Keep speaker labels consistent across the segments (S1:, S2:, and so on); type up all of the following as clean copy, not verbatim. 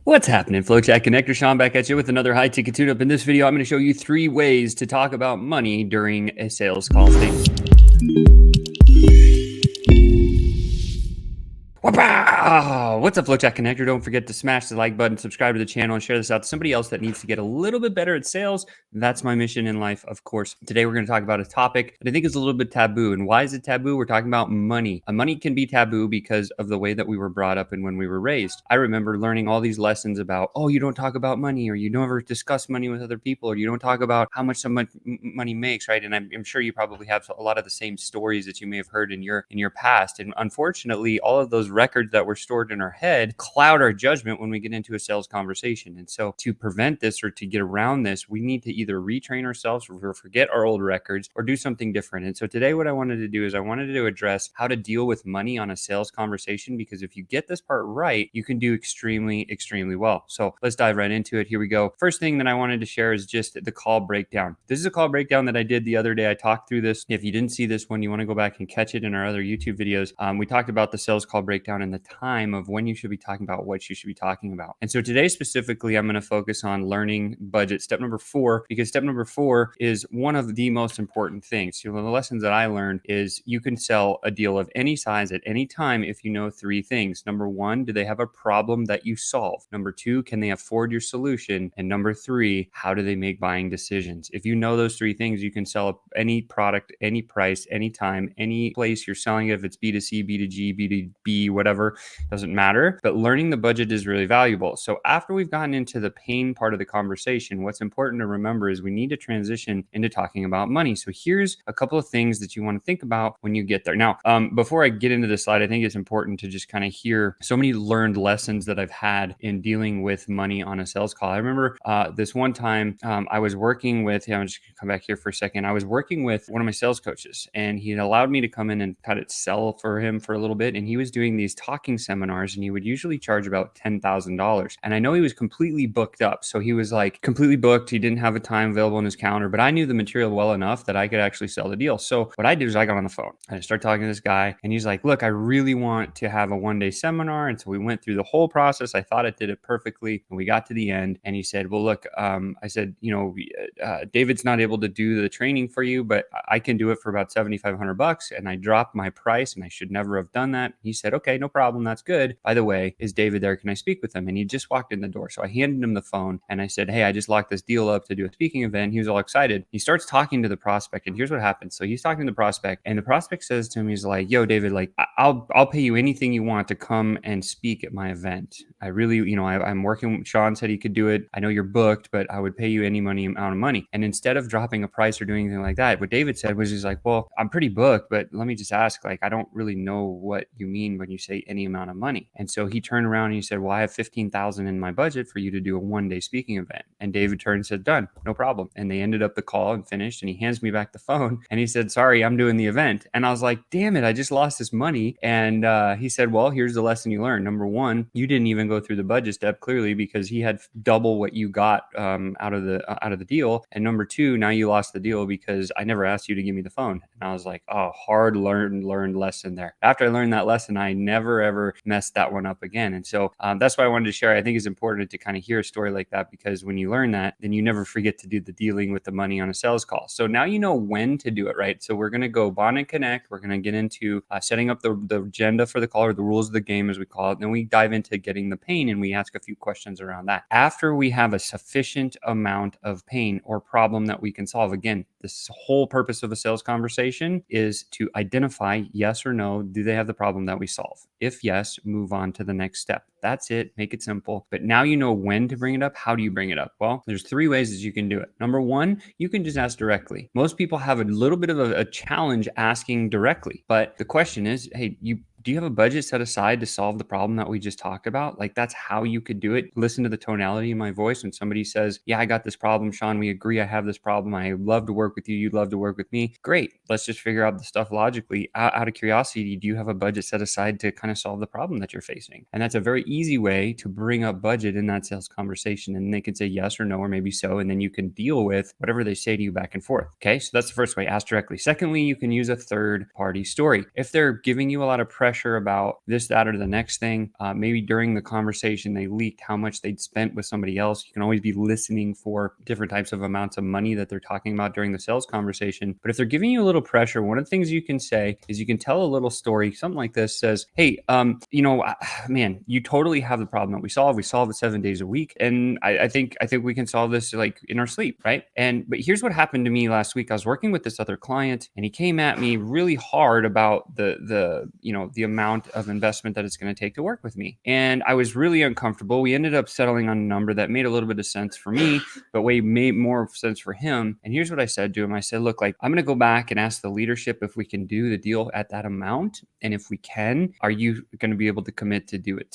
S1: What's happening, FlowChat Connector? Sean back at you with another high-ticket tune-up. In this video, I'm going to show you 3 ways to talk about money during a sales call. What's up, FlowChat Connector? Don't forget to smash the like button, subscribe to the channel, and share this out to somebody else that needs to get a little bit better at sales. That's my mission in life, of course. Today, we're going to talk about a topic that I think is a little bit taboo. And why is it taboo? We're talking about money. Money can be taboo because of the way that we were brought up and when we were raised. I remember learning all these lessons about, oh, you don't talk about money, or you never discuss money with other people, or you don't talk about how much someone money makes, right? And I'm sure you probably have a lot of the same stories that you may have heard in your past. And unfortunately, all of those records that were stored in our head cloud our judgment when we get into a sales conversation. And so to prevent this or to get around this, we need to either retrain ourselves or forget our old records or do something different. And so today what I wanted to do is I wanted to address how to deal with money on a sales conversation, because if you get this part right, you can do extremely well. So let's dive right into it. Here we go. First thing that I wanted to share is just the call breakdown. This is a call breakdown that I did the other day. I talked through this. If you didn't see this one, you want to go back and catch it in our other YouTube videos. We talked about the sales call breakdown and the time of when you should be talking about what you should be talking about. And so today specifically, I'm going to focus on learning budget, step number 4, because step number 4 is one of the most important things. You know, the lessons that I learned is you can sell a deal of any size at any time if you know 3 things. Number 1, do they have a problem that you solve? Number 2, can they afford your solution? And number 3, how do they make buying decisions? If you know those 3 things, you can sell any product, any price, anytime, any place you're selling it, if it's B2C, B2G, B2B, whatever, doesn't matter. But learning the budget is really valuable. So after we've gotten into the pain part of the conversation, what's important to remember is we need to transition into talking about money. So here's a couple of things that you want to think about when you get there. Now, before I get into this slide, I think it's important to just kind of hear so many learned lessons that I've had in dealing with money on a sales call. I remember this one time I was working with, I'm just gonna come back here for a second. I was working with one of my sales coaches, and he allowed me to come in and kind of sell for him for a little bit. And he was doing these talking seminars, and he would usually charge about $10,000. And I know he was completely booked up. So he was like completely booked. He didn't have a time available on his calendar, but I knew the material well enough that I could actually sell the deal. So what I did is I got on the phone and I started talking to this guy, and he's like, look, I really want to have a 1-day seminar. And so we went through the whole process. I thought it did it perfectly. And we got to the end, and he said, well, look, I said, David's not able to do the training for you, but I can do it for about $7,500. And I dropped my price, and I should never have done that. He said, okay, no problem. That's good. By the way, is David there? Can I speak with him? And he just walked in the door. So I handed him the phone and I said, hey, I just locked this deal up to do a speaking event. He was all excited. He starts talking to the prospect, and here's what happens. So he's talking to the prospect, and the prospect says to him, he's like, yo, David, like I'll pay you anything you want to come and speak at my event. I really, I'm working. Sean said he could do it. I know you're booked, but I would pay you any amount of money. And instead of dropping a price or doing anything like that, what David said was, he's like, well, I'm pretty booked, but let me just ask, like, I don't really know what you mean when you say any amount of money. And so he turned around and he said, well, I have $15,000 in my budget for you to do a 1-day speaking event. And David turned and said, done, no problem. And they ended up the call and finished, and he hands me back the phone and he said, sorry, I'm doing the event. And I was like, damn it, I just lost this money. And he said, well, here's the lesson you learned. Number 1, you didn't even go through the budget step, clearly, because he had double what you got out of the deal. And number 2, now you lost the deal because I never asked you to give me the phone. And I was like, oh, hard learned lesson there. After I learned that lesson, I never ever messed that one up again. And so that's why I wanted to share. I think it's important to kind of hear a story like that, because when you learn that, then you never forget to do the dealing with the money on a sales call. So now you know when to do it, right? So we're going to go bond and connect. We're going to get into setting up the agenda for the call, or the rules of the game, as we call it. Then we dive into getting the pain, and we ask a few questions around that. After we have a sufficient amount of pain or problem that we can solve, again, this whole purpose of a sales conversation is to identify yes or no, do they have the problem that we solve? If yes, move on to the next step. That's it. Make it simple. But now you know when to bring it up. How do you bring it up? Well, there's 3 ways that you can do it. Number 1, you can just ask directly. Most people have a little bit of a challenge asking directly. But the question is, hey, do you have a budget set aside to solve the problem that we just talked about? Like, that's how you could do it. Listen to the tonality in my voice when somebody says, yeah, I got this problem, Sean. We agree I have this problem. I love to work with you. You'd love to work with me. Great. Let's just figure out the stuff logically. Out of curiosity, do you have a budget set aside to kind of solve the problem that you're facing? And that's a very easy way to bring up budget in that sales conversation. And they can say yes or no, or maybe so. And then you can deal with whatever they say to you back and forth. Okay. So that's the first way. Ask directly. Secondly, you can use a third party story. If they're giving you a lot of pressure pressure about this, that, or the next thing. Maybe during the conversation, they leaked how much they'd spent with somebody else. You can always be listening for different types of amounts of money that they're talking about during the sales conversation. But if they're giving you a little pressure, one of the things you can say is you can tell a little story. Something like this says, hey, man, you totally have the problem that we solve. We solve it 7 days a week. And I think we can solve this like in our sleep, right? But here's what happened to me last week. I was working with this other client and he came at me really hard about the amount of investment that it's going to take to work with me. And I was really uncomfortable. We ended up settling on a number that made a little bit of sense for me, but way made more sense for him. And here's what I said to him. I said, look, like I'm going to go back and ask the leadership if we can do the deal at that amount. And if we can, are you going to be able to commit to do it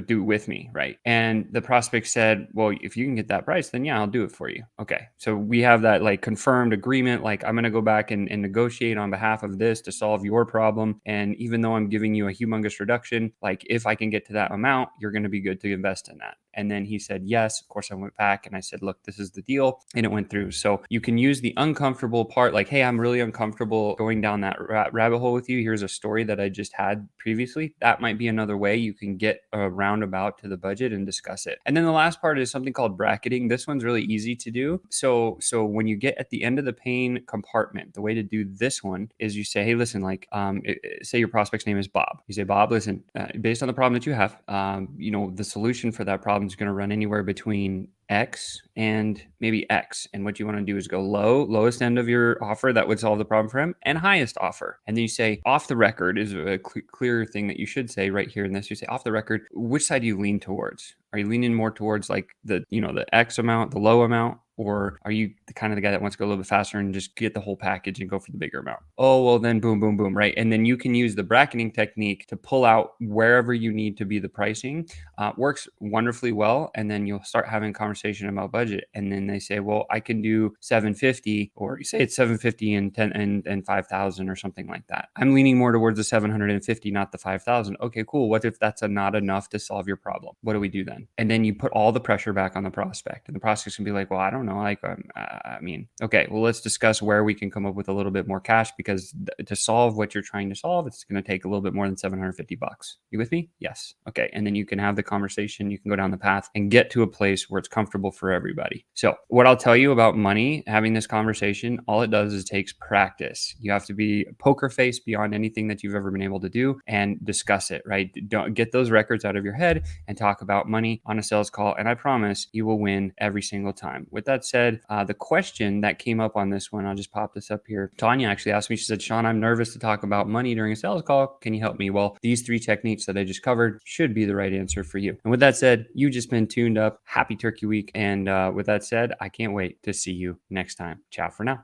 S1: with me? Right. And the prospect said, well, if you can get that price, then yeah, I'll do it for you. Okay. So we have that like confirmed agreement. Like I'm going to go back and negotiate on behalf of this to solve your problem. And even though I'm giving you a humongous reduction, like if I can get to that amount, you're going to be good to invest in that. And then he said, yes. Of course, I went back and I said, look, this is the deal. And it went through. So you can use the uncomfortable part, like, hey, I'm really uncomfortable going down that rabbit hole with you. Here's a story that I just had previously. That might be another way you can get a roundabout to the budget and discuss it. And then the last part is something called bracketing. This one's really easy to do. So when you get at the end of the pain compartment, the way to do this one is you say, hey, listen, like, say your prospect's name is Bob. You say, Bob, listen, based on the problem that you have, the solution for that problem is going to run anywhere between X and maybe X. And what you want to do is go lowest end of your offer that would solve the problem for him, and highest offer. And then you say, off the record is a clear thing that you should say right here in this. You say, off the record, which side do you lean towards? Are you leaning more towards like the X amount, the low amount? Or are you the kind of the guy that wants to go a little bit faster and just get the whole package and go for the bigger amount? Oh, well, then boom, boom, boom, right? And then you can use the bracketing technique to pull out wherever you need to be the pricing. Works wonderfully well. And then you'll start having a conversation about budget. And then they say, well, I can do 750, or you say it's 750 and 10 and 5,000 or something like that. I'm leaning more towards the 750, not the 5,000. Okay, cool. What if that's not enough to solve your problem? What do we do then? And then you put all the pressure back on the prospect, and the prospect's can be like, well, I don't know. Like, okay, well, let's discuss where we can come up with a little bit more cash, because to solve what you're trying to solve, it's going to take a little bit more than $750. You with me? Yes. Okay. And then you can have the conversation, you can go down the path and get to a place where it's comfortable for everybody. So what I'll tell you about money, having this conversation, all it does is takes practice. You have to be poker face beyond anything that you've ever been able to do and discuss it, right? Don't get those records out of your head and talk about money on a sales call. And I promise you will win every single time. With that said, the question that came up on this one, I'll just pop this up here. Tanya actually asked me, she said, Sean, I'm nervous to talk about money during a sales call. Can you help me? Well, these 3 techniques that I just covered should be the right answer for you. And with that said, you just been tuned up. Happy Turkey Week. And with that said, I can't wait to see you next time. Ciao for now.